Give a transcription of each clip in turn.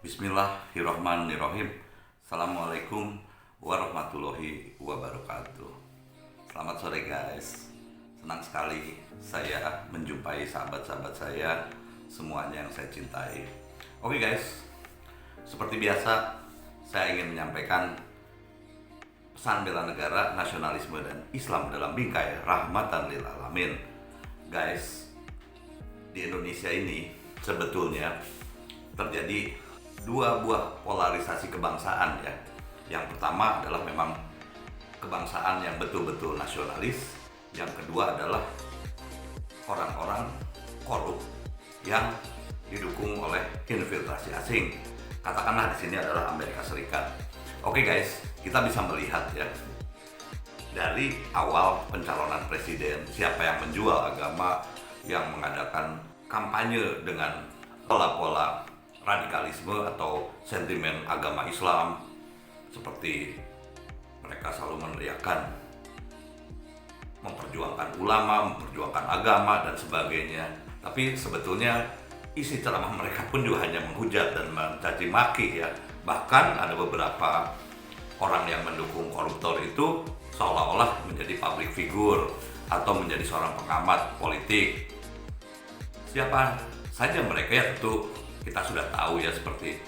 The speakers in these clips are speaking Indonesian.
Bismillahirrahmanirrahim. Assalamualaikum warahmatullahi wabarakatuh. Selamat sore guys. Senang sekali saya menjumpai sahabat-sahabat saya semuanya yang saya cintai. Oke guys, seperti biasa saya ingin menyampaikan pesan bela negara, nasionalisme dan Islam dalam bingkai rahmatan lil alamin. Guys, di Indonesia ini sebetulnya terjadi dua buah polarisasi kebangsaan ya. Yang pertama adalah memang kebangsaan yang betul-betul nasionalis. Yang kedua adalah orang-orang korup yang didukung oleh infiltrasi asing. Katakanlah di sini adalah Amerika Serikat. Oke guys, kita bisa melihat ya dari awal pencalonan presiden, siapa yang menjual agama, yang mengadakan kampanye dengan pola-pola radikalisme atau sentimen agama Islam, seperti mereka selalu meneriakkan memperjuangkan ulama, memperjuangkan agama dan sebagainya. Tapi sebetulnya isi ceramah mereka pun juga hanya menghujat dan mencaci maki ya. Bahkan ada beberapa orang yang mendukung koruptor itu seolah-olah menjadi public figure atau menjadi seorang pengamat politik. Siapa saja mereka ya, tentu kita sudah tahu ya, seperti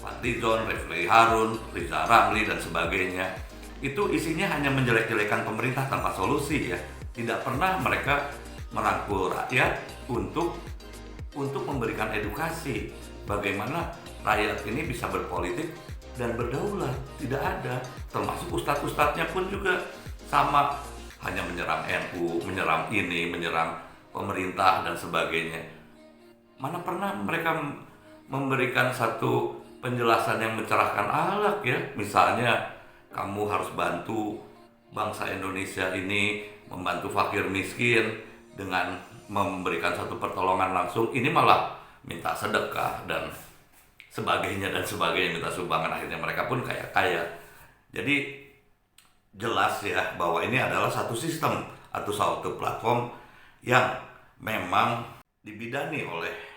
Fadlizon, Refli Harun, Riza Ramli dan sebagainya. Itu isinya hanya menjelek-jelekan pemerintah tanpa solusi ya. Tidak pernah mereka merangkul rakyat untuk memberikan edukasi bagaimana rakyat ini bisa berpolitik dan berdaulat. Tidak ada. Termasuk ustadz-ustadznya pun juga sama, hanya menyerang NU, menyerang ini, menyerang pemerintah dan sebagainya. Mana pernah mereka memberikan satu penjelasan yang mencerahkan akhlak ya. Misalnya, kamu harus bantu bangsa Indonesia ini, membantu fakir miskin dengan memberikan satu pertolongan langsung. Ini malah minta sedekah dan sebagainya, minta sumbangan. Akhirnya mereka pun kaya-kaya. Jadi jelas ya bahwa ini adalah satu sistem atau satu platform yang memang dibidani oleh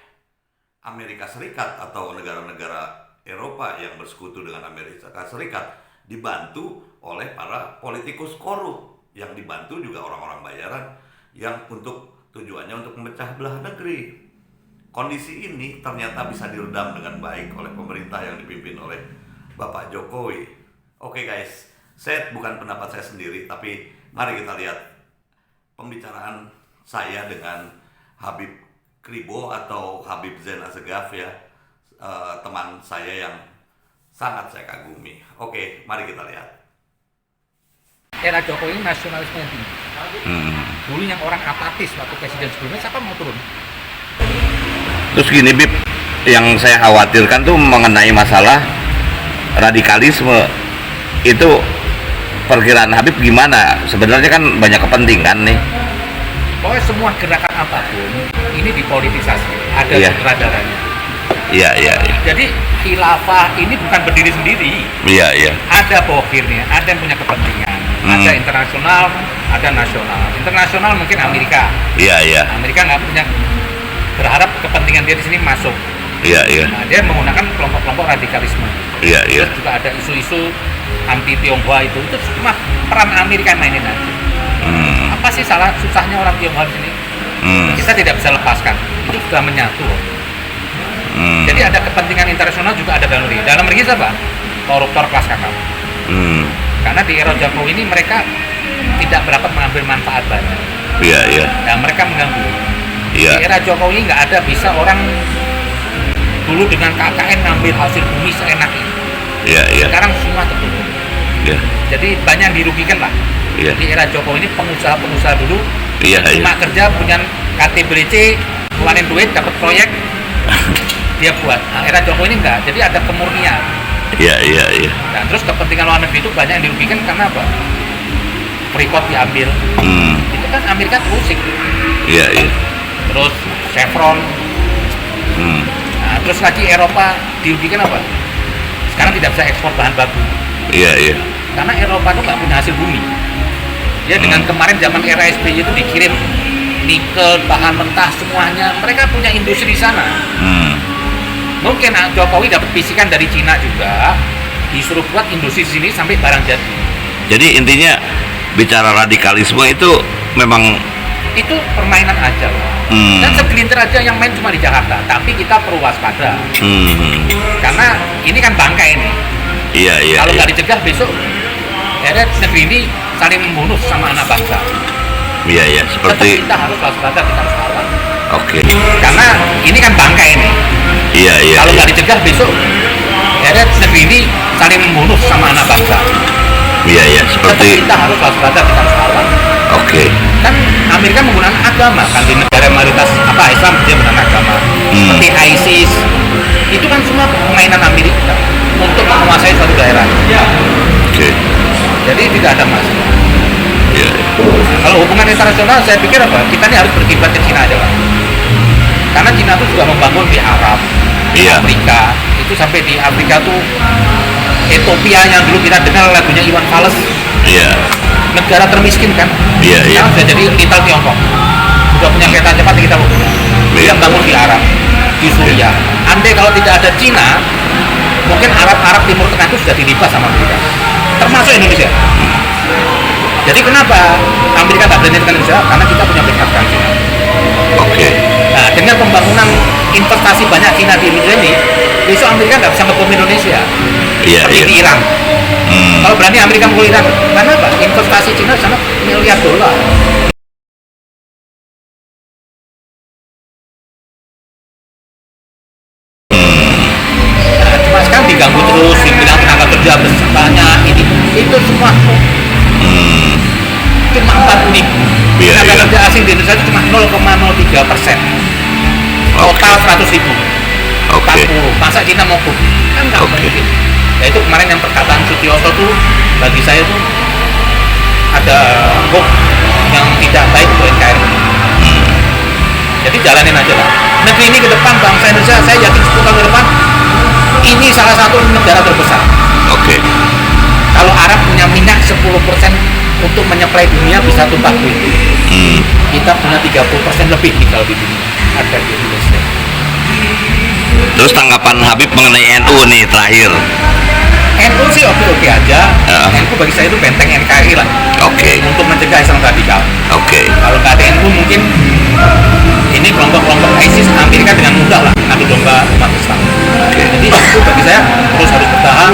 Amerika Serikat atau negara-negara Eropa yang bersekutu dengan Amerika Serikat, dibantu oleh para politikus korup, yang dibantu juga orang-orang bayaran yang tujuannya untuk memecah belah negeri. Kondisi ini ternyata bisa diredam dengan baik oleh pemerintah yang dipimpin oleh Bapak Jokowi. Oke guys, saya bukan pendapat saya sendiri, tapi mari kita lihat pembicaraan saya dengan Habib Kribo atau Habib Zain Assegaf ya, teman saya yang sangat saya kagumi. Oke, mari kita lihat. Era Jokowi nasionalisme yang tinggi. Dulu yang orang apatis waktu presiden sebelumnya, siapa mau turun? Terus gini Bib, yang saya khawatirkan tuh mengenai masalah radikalisme. Itu perkiraan Habib gimana? Sebenarnya kan banyak kepentingan nih. Pokoknya semua gerakan apapun ini dipolitisasi, ada sutradaranya. Iya. Jadi khilafah ini bukan berdiri sendiri. Iya. Ada bokirnya, ada yang punya kepentingan. Ada internasional, ada nasional. Internasional mungkin Amerika. Iya. Amerika nggak punya, berharap kepentingan dia di sini masuk. Iya. Nah, dia menggunakan kelompok-kelompok radikalisme. Iya. Terus juga ada isu-isu anti Tionghoa itu cuma peran Amerika mainin aja. Apa sih susahnya orang Tionghoa di sini? Kita tidak bisa lepaskan. Itu sudah menyatu. Jadi ada kepentingan internasional juga ada dalam negeri. Dalam negeri siapa? Koruptor kelas kakap. Karena di era Jokowi ini mereka tidak berapa mengambil manfaat banyak. Iya. Dan mereka mengganggu. Iya. Di era Jokowi nggak ada bisa orang dulu dengan KKN ngambil hasil bumi seenak ini. Iya. Sekarang semua tertutup. Iya. Jadi banyak yang dirugikan lah. Iya. Di era Jokowi ini pengusaha dulu Iya. kerja punya KTBC, keluarin duit, dapat proyek, dia buat. Nah, era Jokowi ini enggak, jadi ada kemurnian. Iya. Nah, terus kepentingan luar negeri itu banyak yang dirugikan karena apa? Freeport diambil. Itu kan Amerika terusik. Iya. Terus Chevron. Nah, terus lagi Eropa dirugikan apa? Sekarang tidak bisa ekspor bahan baku. Iya. Karena Eropa itu nggak punya hasil bumi. Ya dengan kemarin zaman era SBY itu dikirim nikel, bahan mentah semuanya. Mereka punya industri di sana. Mungkin Jokowi dapat bisikan dari Cina juga, disuruh buat industri di sini sampai barang jadi. Jadi intinya bicara radikalisme itu memang Itu permainan aja loh. Dan segelintir aja yang main cuma di Jakarta, tapi kita perlu waspada. Karena ini kan bangkai ini. Iya. Kalau nggak dicegah besok, ada negeri ini saling membunuh sama anak bangsa. Iya, Tetap seperti kita harus waspada, kita harus lawan. oke. Karena ini kan bangkai ini. Iya. Kalau nggak dicegah besok, ada negeri ini saling membunuh sama anak bangsa. Iya, Tetap seperti kita harus waspada, kita harus lawan. oke. Kan Amerika menggunakan agama kan, di negara mayoritas Islam dia menggunakan agama. Seperti ISIS, itu kan semua permainan Amerika untuk menguasai suatu daerah. Oke. Jadi tidak ada masalah. Iya. Kalau hubungan internasional saya pikir apa? Kita ini harus berkiblat ke Cina aja Pak. Karena Cina itu juga membangun di Arab, di Iya. Afrika. Itu sampai di Afrika tuh Ethiopia yang dulu kita dengar lagunya Iwan Fals, Iya. negara termiskin kan. Iya. Sekarang sudah jadi Little Tiongkok. Sudah punya kereta cepat kita punya. Dia bangun di Arab, di Suriah. Andai kalau tidak ada Cina, mungkin Arab Timur Tengah itu sudah dilibas sama Amerika. Termasuk Indonesia. Jadi kenapa Amerika nggak berani dengan Indonesia? Karena kita punya backup kan Cina. Oke. Nah, dengan pembangunan investasi banyak Cina di Indonesia ini, besok Amerika nggak bisa ngebom Indonesia. Iya. Seperti di Iran. Kalau berani Amerika mukul Iran, karena apa? Investasi Cina di sana miliar dolar. Nah, cuma sekarang diganggu terus, dibilang tenaga kerja banyak ini, itu semua cuma 40.000. Iya, Tenaga iya. kerja asing di Indonesia itu cuma 0,03%. Total 100.000. Oke. 40. Masa Cina mau hukum? Kan nggak Oke. mungkin. Ya itu kemarin yang perkataan Sutioso tuh bagi saya tuh ada hoax yang tidak baik untuk NKRI. Jadi jalanin aja lah. Negeri ini ke depan, bangsa Indonesia, saya yakin 10 tahun ke depan ini salah satu negara terbesar. Oke. Kalau Arab punya minyak 10% untuk menyuplai dunia bisa tumpah itu. Kita punya 30% lebih tinggal di dunia. Ada di Indonesia. Terus tanggapan Habib mengenai NU nih terakhir. NU sih oke-oke aja. Ya. NU bagi saya itu benteng NKRI lah. Oke. Untuk mencegah Islam radikal. Oke. Kalau nggak ada NU mungkin ini kelompok-kelompok ISIS Amerika dengan mudah lah adu domba umat Islam. Jadi itu bagi saya terus harus bertahan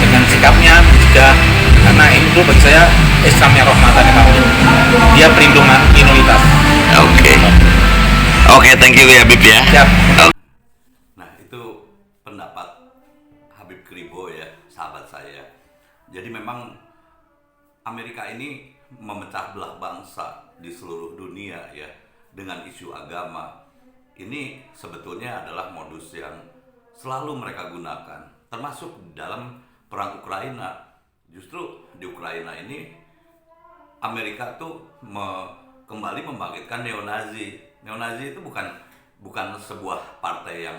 dengan sikapnya mencegah, karena itu bagi saya Islam yang rahmatan lil alamin. Dia perlindungan minoritas. Oke. Oke, thank you ya Habib ya. Siap. Nah, itu pendapat Habib Kribo ya, sahabat saya. Jadi memang Amerika ini memecah belah bangsa di seluruh dunia ya dengan isu agama. Ini sebetulnya adalah modus yang selalu mereka gunakan, termasuk dalam perang Ukraina. Justru di Ukraina ini Amerika tuh kembali membangkitkan neo-Nazi. Neo-Nazi itu bukan sebuah partai yang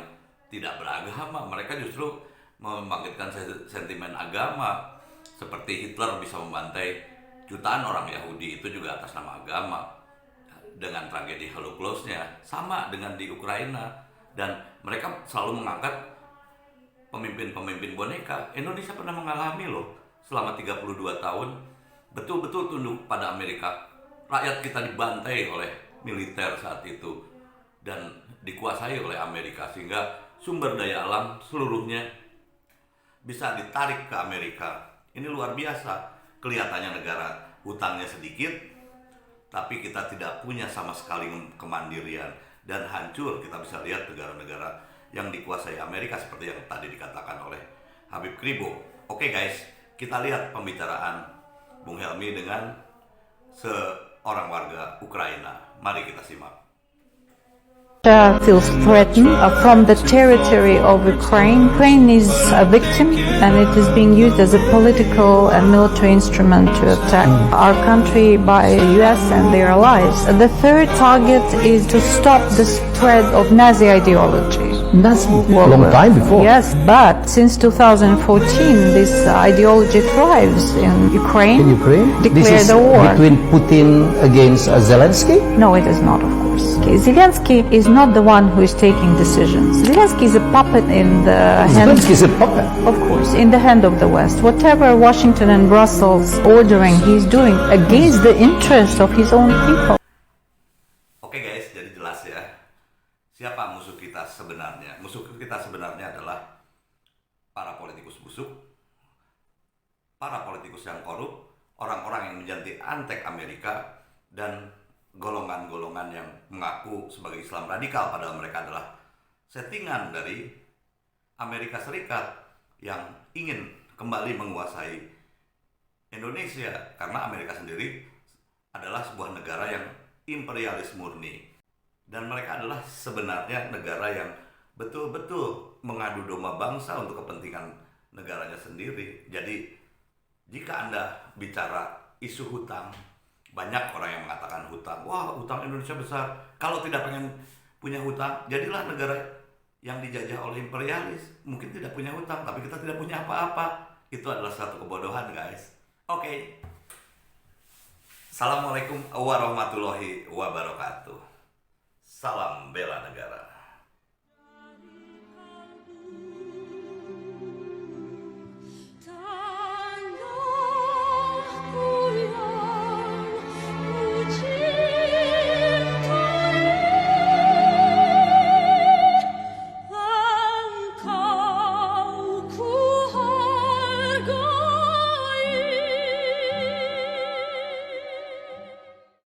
tidak beragama. Mereka justru membangkitkan sentimen agama. Seperti Hitler bisa membantai jutaan orang Yahudi, itu juga atas nama agama. Dengan tragedi Holocaust-nya sama dengan di Ukraina. Dan mereka selalu mengangkat pemimpin-pemimpin boneka. Indonesia pernah mengalami loh selama 32 tahun betul-betul tunduk pada Amerika. Rakyat kita dibantai oleh militer saat itu dan dikuasai oleh Amerika, sehingga sumber daya alam seluruhnya bisa ditarik ke Amerika. Ini luar biasa. Kelihatannya negara hutangnya sedikit, tapi kita tidak punya sama sekali kemandirian, dan hancur. Kita bisa lihat negara-negara yang dikuasai Amerika seperti yang tadi dikatakan oleh Habib Kribo. Oke guys, kita lihat pembicaraan Bung Helmi dengan seorang warga Ukraina. Mari kita simak. Russia feels threatened from the territory of Ukraine. Ukraine is a victim and it is being used as a political and military instrument to attack our country by the US and their allies. The third target is to stop the spread of Nazi ideology. That's Well, long time before. Yes, but since 2014, this ideology thrives in Ukraine. In Ukraine, Declare this is the war. between Putin against Zelensky. No, it is not, of course. Okay, Zelensky is not the one who is taking decisions. Zelensky is a puppet in the hand. Zelensky is a puppet. Of course, in the hand of the West. Whatever Washington and Brussels ordering, he's doing against the interest of his own people. Oke guys, jadi jelas ya. Siapa musuh kita sebenarnya? Musuh kita sebenarnya adalah para politikus busuk, para politikus yang korup, orang-orang yang menjadi antek Amerika, dan golongan-golongan yang mengaku sebagai Islam radikal, padahal mereka adalah settingan dari Amerika Serikat yang ingin kembali menguasai Indonesia, karena Amerika sendiri adalah sebuah negara yang imperialis murni, dan mereka adalah sebenarnya negara yang betul-betul mengadu domba bangsa untuk kepentingan negaranya sendiri. Jadi jika Anda bicara isu hutang, banyak orang yang mengatakan hutang, wah hutang Indonesia besar, kalau tidak pengen punya hutang, jadilah negara yang dijajah oleh imperialis. Mungkin tidak punya hutang, tapi kita tidak punya apa-apa. Itu adalah satu kebodohan guys. Oke. Assalamualaikum warahmatullahi wabarakatuh. Salam bela negara.